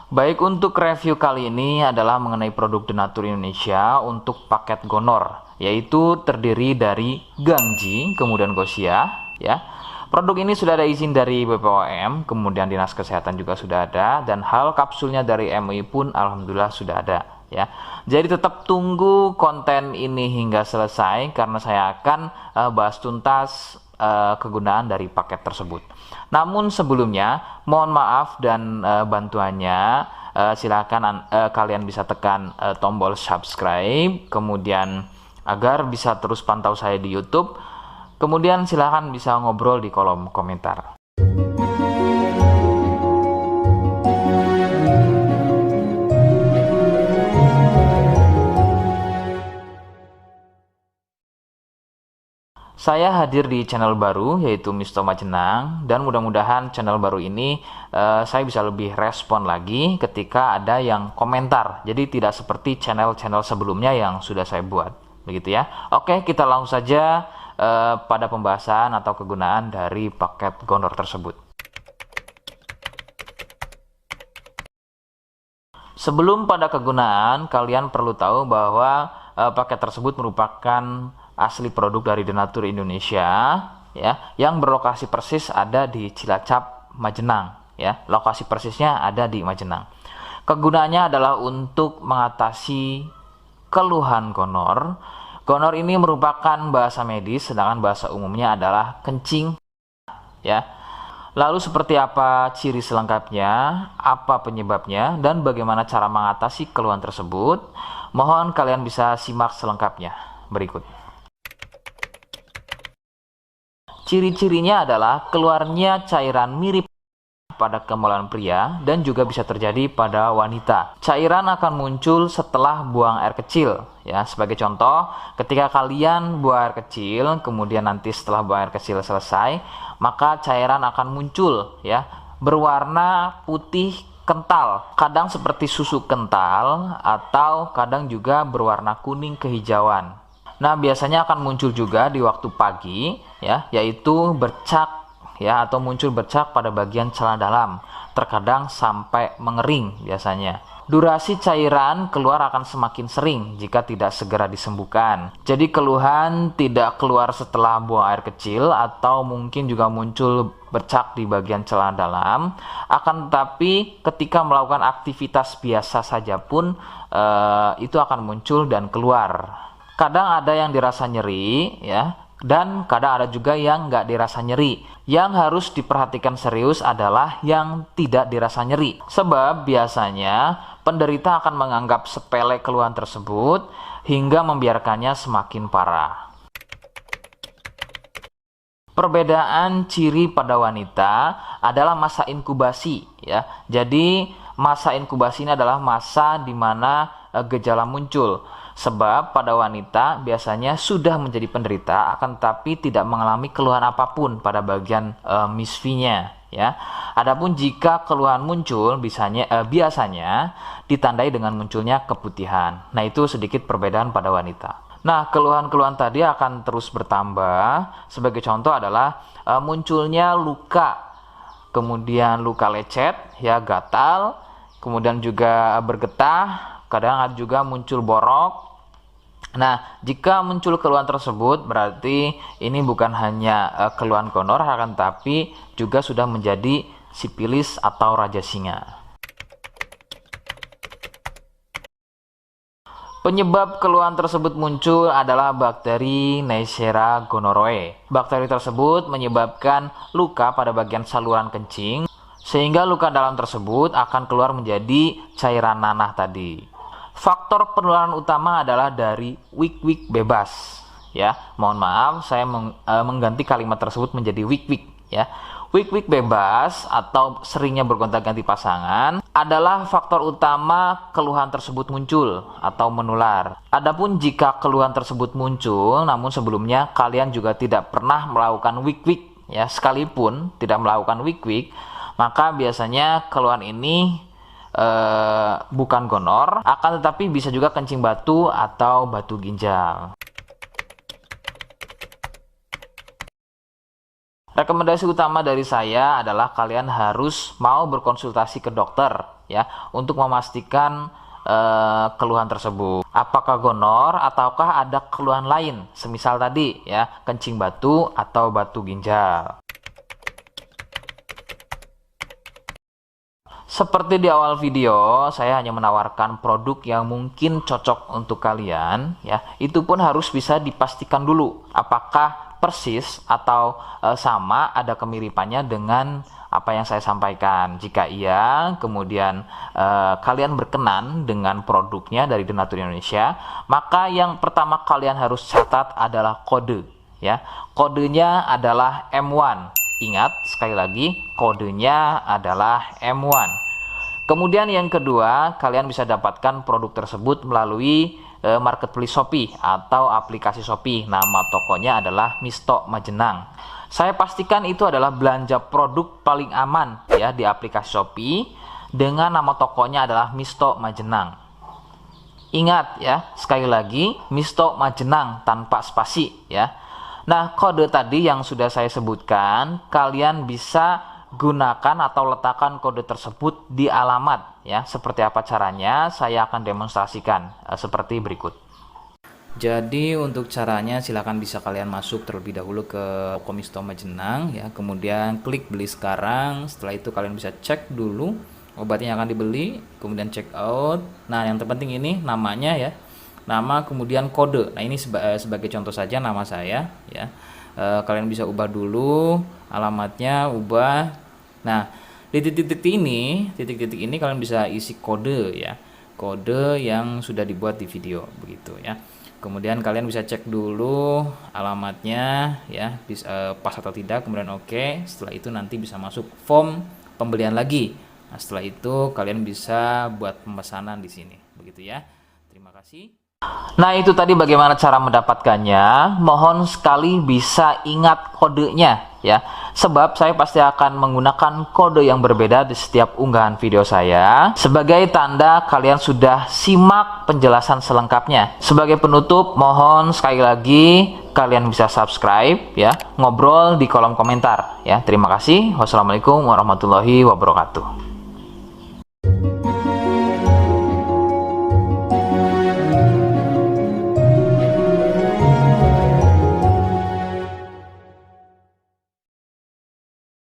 Baik, untuk review kali ini adalah mengenai produk Denatur Indonesia untuk paket Gonor, yaitu terdiri dari Gangji, kemudian Gosia, ya. Produk ini sudah ada izin dari BPOM, kemudian Dinas Kesehatan juga sudah ada, dan hal kapsulnya dari MUI pun alhamdulillah sudah ada, ya. Jadi tetap tunggu konten ini hingga selesai karena saya akan bahas tuntas kegunaan dari paket tersebut. Namun sebelumnya mohon maaf dan bantuannya, silakan kalian bisa tekan tombol subscribe, kemudian agar bisa terus pantau saya di YouTube. Kemudian silakan bisa ngobrol di kolom komentar. Saya hadir di channel baru yaitu Misto Majenang, dan mudah-mudahan channel baru ini saya bisa lebih respon lagi ketika ada yang komentar. Jadi tidak seperti channel-channel sebelumnya yang sudah saya buat, begitu ya. Oke, kita langsung saja pada pembahasan atau kegunaan dari paket Gonor tersebut. Sebelum pada kegunaan, kalian perlu tahu bahwa paket tersebut merupakan asli produk dari Denatur Indonesia, ya, yang berlokasi persis ada di Cilacap, Majenang, ya. Lokasi persisnya ada di Majenang. Kegunaannya adalah untuk mengatasi keluhan gonor. Gonor ini merupakan bahasa medis, sedangkan bahasa umumnya adalah kencing, ya. Lalu seperti apa ciri selengkapnya, apa penyebabnya, dan bagaimana cara mengatasi keluhan tersebut? Mohon kalian bisa simak selengkapnya berikut. Ciri-cirinya adalah keluarnya cairan mirip pada kemaluan pria dan juga bisa terjadi pada wanita. Cairan akan muncul setelah buang air kecil, ya. Sebagai contoh, ketika kalian buang air kecil, kemudian nanti setelah buang air kecil selesai, maka cairan akan muncul, ya, berwarna putih kental, kadang seperti susu kental atau kadang juga berwarna kuning kehijauan. Nah, biasanya akan muncul juga di waktu pagi, ya, yaitu bercak, ya, atau muncul bercak pada bagian celana dalam, terkadang sampai mengering biasanya. Durasi cairan keluar akan semakin sering jika tidak segera disembuhkan. Jadi keluhan tidak keluar setelah buang air kecil atau mungkin juga muncul bercak di bagian celana dalam, akan tetapi ketika melakukan aktivitas biasa saja pun itu akan muncul dan keluar. Kadang ada yang dirasa nyeri, ya, dan kadang ada juga yang nggak dirasa nyeri. Yang harus diperhatikan serius adalah yang tidak dirasa nyeri, sebab biasanya penderita akan menganggap sepele keluhan tersebut hingga membiarkannya semakin parah. Perbedaan ciri pada wanita adalah masa inkubasi, ya. Jadi masa inkubasi ini adalah masa di mana gejala muncul. Sebab pada wanita biasanya sudah menjadi penderita akan tetapi tidak mengalami keluhan apapun pada bagian misfinya, ya. Adapun jika keluhan muncul biasanya ditandai dengan munculnya keputihan. Nah, itu sedikit perbedaan pada wanita. Nah, keluhan-keluhan tadi akan terus bertambah. Sebagai contoh adalah munculnya luka, kemudian luka lecet, ya, gatal, kemudian juga bergetah, kadang ada juga muncul borok. Nah, jika muncul keluhan tersebut berarti ini bukan hanya keluhan gonor, akan tapi juga sudah menjadi sipilis atau raja singa. Penyebab keluhan tersebut muncul adalah bakteri Neisseria gonorrhoeae. Bakteri tersebut menyebabkan luka pada bagian saluran kencing, sehingga luka dalam tersebut akan keluar menjadi cairan nanah tadi. Faktor penularan utama adalah dari wik-wik bebas, ya. Mohon maaf, saya mengganti kalimat tersebut menjadi wik-wik, ya. Wik-wik bebas atau seringnya bergonta-ganti pasangan adalah faktor utama keluhan tersebut muncul atau menular. Adapun jika keluhan tersebut muncul namun sebelumnya kalian juga tidak pernah melakukan wik-wik, ya, sekalipun tidak melakukan wik-wik, maka biasanya keluhan ini bukan gonor, akan tetapi bisa juga kencing batu atau batu ginjal. Rekomendasi utama dari saya adalah kalian harus mau berkonsultasi ke dokter, ya untuk memastikan keluhan tersebut. Apakah gonor ataukah ada keluhan lain, semisal tadi ya kencing batu atau batu ginjal. Seperti di awal video, saya hanya menawarkan produk yang mungkin cocok untuk kalian ya. Itu pun harus bisa dipastikan dulu apakah persis atau sama ada kemiripannya dengan apa yang saya sampaikan. Jika iya, kemudian kalian berkenan dengan produknya dari Donatur Indonesia, maka yang pertama kalian harus catat adalah kode ya. Kodenya adalah M1. Ingat sekali lagi, kodenya adalah M1. Kemudian yang kedua, kalian bisa dapatkan produk tersebut melalui marketplace Shopee atau aplikasi Shopee. Nama tokonya adalah Misto Majenang. Saya pastikan itu adalah belanja produk paling aman ya di aplikasi Shopee dengan nama tokonya adalah Misto Majenang. Ingat ya, sekali lagi Misto Majenang tanpa spasi ya. Nah, kode tadi yang sudah saya sebutkan, kalian bisa gunakan atau letakkan kode tersebut di alamat ya. Seperti apa caranya? Saya akan demonstrasikan seperti berikut. Jadi untuk caranya silakan bisa kalian masuk terlebih dahulu ke toko Misto Majenang ya, kemudian klik beli sekarang. Setelah itu kalian bisa cek dulu obatnya yang akan dibeli, kemudian check out. Nah, yang terpenting ini namanya ya. Nama kemudian kode. Nah, ini sebagai contoh saja nama saya ya. Kalian bisa ubah dulu alamatnya, ubah. Nah, di titik-titik ini kalian bisa isi kode ya. Kode yang sudah dibuat di video begitu ya. Kemudian kalian bisa cek dulu alamatnya ya, pas atau tidak, kemudian oke. Setelah itu nanti bisa masuk form pembelian lagi. Nah, setelah itu kalian bisa buat pemesanan di sini begitu ya. Terima kasih. Nah, itu tadi bagaimana cara mendapatkannya. Mohon sekali bisa ingat kodenya ya. Sebab saya pasti akan menggunakan kode yang berbeda di setiap unggahan video saya. Sebagai tanda kalian sudah simak penjelasan selengkapnya. Sebagai penutup, mohon sekali lagi kalian bisa subscribe ya. Ngobrol di kolom komentar ya. Terima kasih. Wassalamualaikum warahmatullahi wabarakatuh.